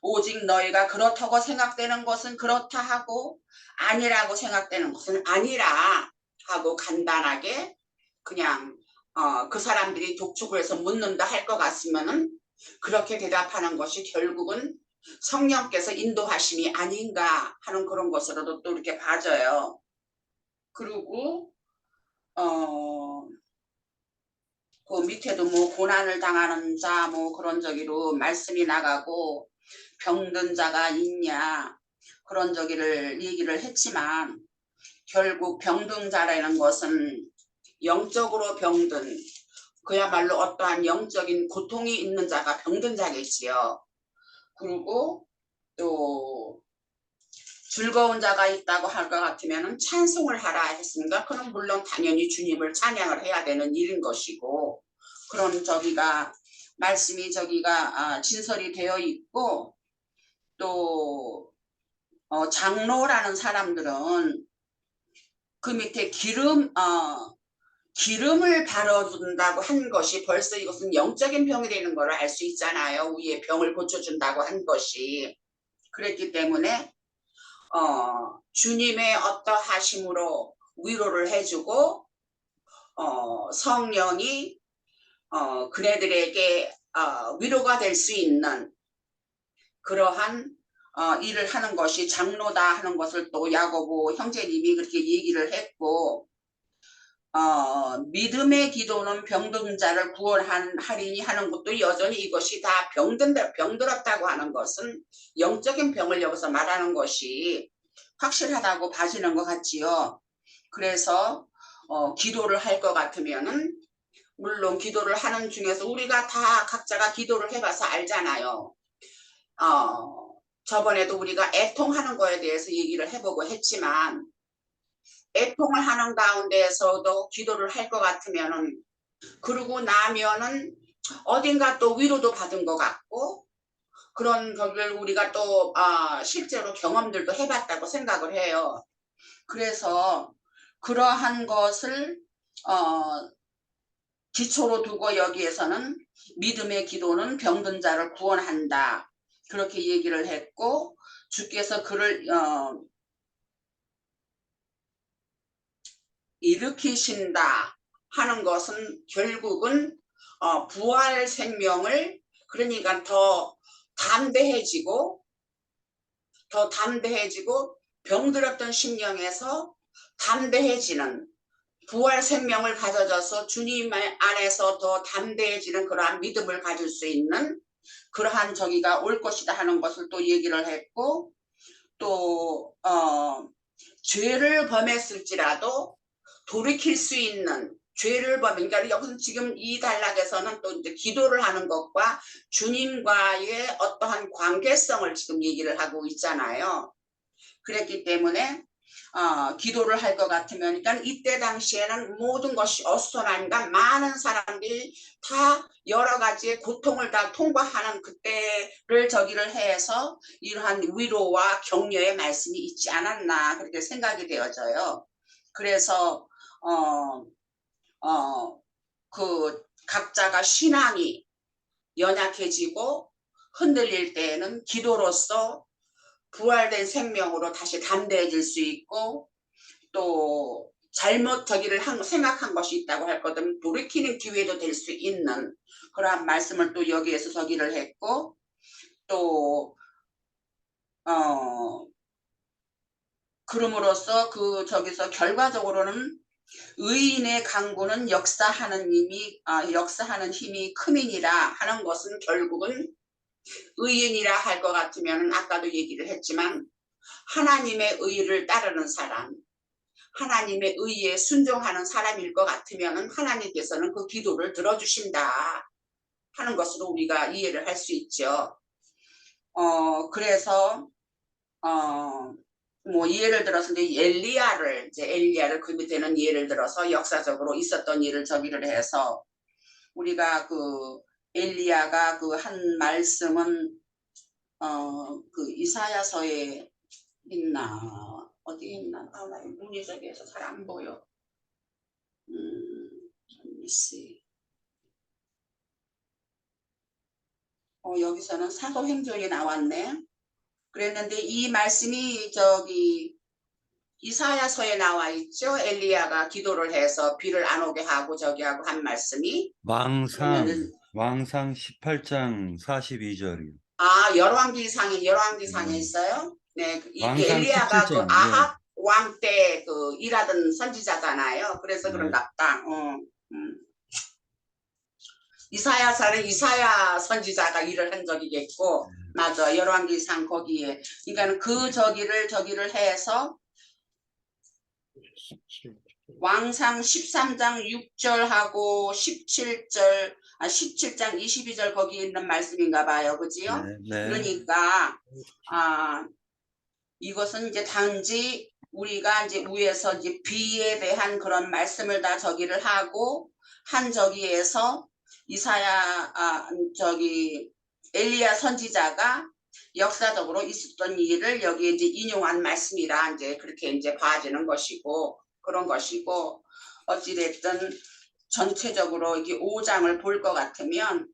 [SPEAKER 7] 오직 너희가 그렇다고 생각되는 것은 그렇다 하고 아니라고 생각되는 것은 아니라 하고 간단하게 그냥 그 사람들이 독촉을 해서 묻는다 할 것 같으면은 그렇게 대답하는 것이 결국은 성령께서 인도하심이 아닌가 하는 그런 것으로도 또 이렇게 봐져요. 그리고 그 밑에도 뭐 고난을 당하는 자 뭐 그런 저기로 말씀이 나가고 병든 자가 있냐 그런 저기를 얘기를 했지만 결국 병든 자라는 것은 영적으로 병든 그야말로 어떠한 영적인 고통이 있는 자가 병든 자겠지요. 그리고 또 즐거운 자가 있다고 할 것 같으면 찬송을 하라 했습니다. 그럼 물론 당연히 주님을 찬양을 해야 되는 일인 것이고 그런 저기가 말씀이 저기가 진설이 되어 있고 또 장로라는 사람들은 그 밑에 기름을 바르준다고 한 것이 벌써 이것은 영적인 병이 되는 걸 알 수 있잖아요. 위에 병을 고쳐준다고 한 것이. 그랬기 때문에 주님의 어떠하심으로 위로를 해주고 성령이 그네들에게 위로가 될 수 있는 그러한 일을 하는 것이 장로다 하는 것을 또 야고보 형제님이 그렇게 얘기를 했고 믿음의 기도는 병든 자를 구원하리니 하는 것도 여전히 이것이 다 병들었다고 하는 것은 영적인 병을 여기서 말하는 것이 확실하다고 봐지는 것 같지요. 그래서 기도를 할 것 같으면은 물론 기도를 하는 중에서 우리가 다 각자가 기도를 해봐서 알잖아요. 저번에도 우리가 애통하는 거에 대해서 얘기를 해보고 했지만 애통을 하는 가운데에서도 기도를 할 것 같으면은 그러고 나면은 어딘가 또 위로도 받은 것 같고 그런 거를 우리가 또 실제로 경험들도 해봤다고 생각을 해요. 그래서 그러한 것을 기초로 두고 여기에서는 믿음의 기도는 병든 자를 구원한다. 그렇게 얘기를 했고 주께서 그를 일으키신다 하는 것은 결국은 부활 생명을 그러니까 더 담대해지고 병들었던 심령에서 담대해지는 부활 생명을 가져져서 주님 안에서 더 담대해지는 그러한 믿음을 가질 수 있는 그러한 저기가 올 것이다 하는 것을 또 얘기를 했고 또 죄를 범했을지라도 돌이킬 수 있는 죄를 그러니까 여기서 지금 이 단락에서는 또 이제 기도를 하는 것과 주님과의 어떠한 관계성을 지금 얘기를 하고 있잖아요. 그랬기 때문에 기도를 할 것 같으면 그러니까 이때 당시에는 모든 것이 어수선하니까 많은 사람들이 다 여러 가지의 고통을 다 통과하는 그때를 저기를 해서 이러한 위로와 격려의 말씀이 있지 않았나 그렇게 생각이 되어져요. 그래서 그 각자가 신앙이 연약해지고 흔들릴 때에는 기도로서 부활된 생명으로 다시 담대해질 수 있고 또 잘못 저기를 생각한 것이 있다고 할 거든 돌이키는 기회도 될 수 있는 그러한 말씀을 또 여기에서 저기를 했고 또 그럼으로써 그 저기서 결과적으로는 의인의 강구는 역사하는 힘이 큼이니라 하는 것은 결국은 의인이라 할 것 같으면 아까도 얘기를 했지만 하나님의 의를 따르는 사람 하나님의 의에 순종하는 사람일 것 같으면 하나님께서는 그 기도를 들어주신다 하는 것으로 우리가 이해를 할 수 있죠. 그래서 뭐 예를 들어서 엘리야를 그 밑에는 예를 들어서 역사적으로 있었던 일을 저기를 해서 우리가 그 엘리야가 그 한 말씀은 그 이사야서에 있나 어디 있나 나 눈이 저기에서 잘 안 보여. 미씨. 여기서는 사도행전이 나왔네. 그랬는데 이 말씀이 저기 이사야서에 나와 있죠. 엘리야가 기도를 해서 비를 안 오게 하고 저기 하고 한 말씀이. 그러면은
[SPEAKER 1] 왕상 18장 42절이요.
[SPEAKER 7] 열왕기상에
[SPEAKER 1] 네.
[SPEAKER 7] 있어요. 네, 이게
[SPEAKER 1] 왕상
[SPEAKER 7] 엘리야가 그
[SPEAKER 1] 17장,
[SPEAKER 7] 아합 왕 때 그 일하던 선지자잖아요. 그래서
[SPEAKER 1] 네.
[SPEAKER 7] 그런갑다. 이사야서는 이사야 선지자가 일을 한 적이겠고, 맞아. 열왕기상 거기에. 그러니까 그 저기를 해서 왕상 13장 6절하고 17장 22절 거기 있는 말씀인가 봐요. 그지요?
[SPEAKER 1] 네, 네.
[SPEAKER 7] 그러니까 이것은 이제 단지 우리가 이제 위에서 이제 비에 대한 그런 말씀을 다 저기를 하고 한 저기에서 엘리야 선지자가 역사적으로 있었던 일을 여기에 이제 인용한 말씀이라 이제 그렇게 이제 봐지는 것이고 그런 것이고 어찌됐든 전체적으로 이렇게 5장을 볼 것 같으면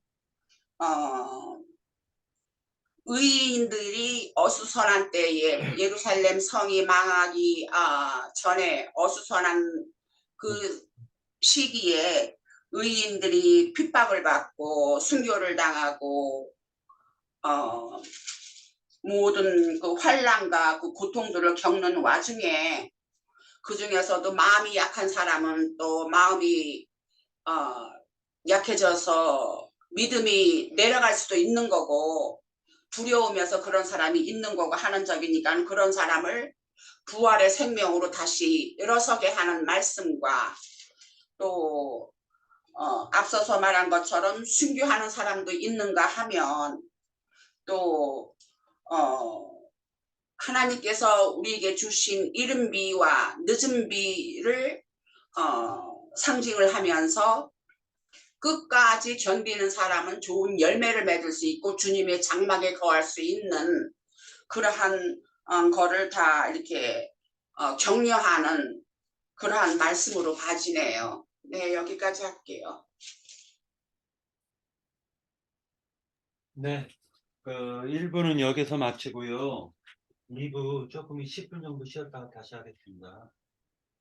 [SPEAKER 7] 의인들이 어수선한 때에 예루살렘 성이 망하기 전에 어수선한 그 시기에 의인들이 핍박을 받고 순교를 당하고 모든 그 환난과 그 고통들을 겪는 와중에 그 중에서도 마음이 약한 사람은 또 마음이 약해져서 믿음이 내려갈 수도 있는 거고 두려우면서 그런 사람이 있는 거고 하는 적이니까 그런 사람을 부활의 생명으로 다시 일어서게 하는 말씀과 또 앞서서 말한 것처럼 순교하는 사람도 있는가 하면 또 하나님께서 우리에게 주신 이른 비와 늦은 비를 상징을 하면서 끝까지 견디는 사람은 좋은 열매를 맺을 수 있고 주님의 장막에 거할 수 있는 그러한 거를 다 이렇게 격려하는 그러한 말씀으로 봐지네요. 네, 여기까지 할게요.
[SPEAKER 1] 네. 그 1부는 여기서 마치고요. 2부 조금 10분 정도 쉬었다가 다시 하겠습니다.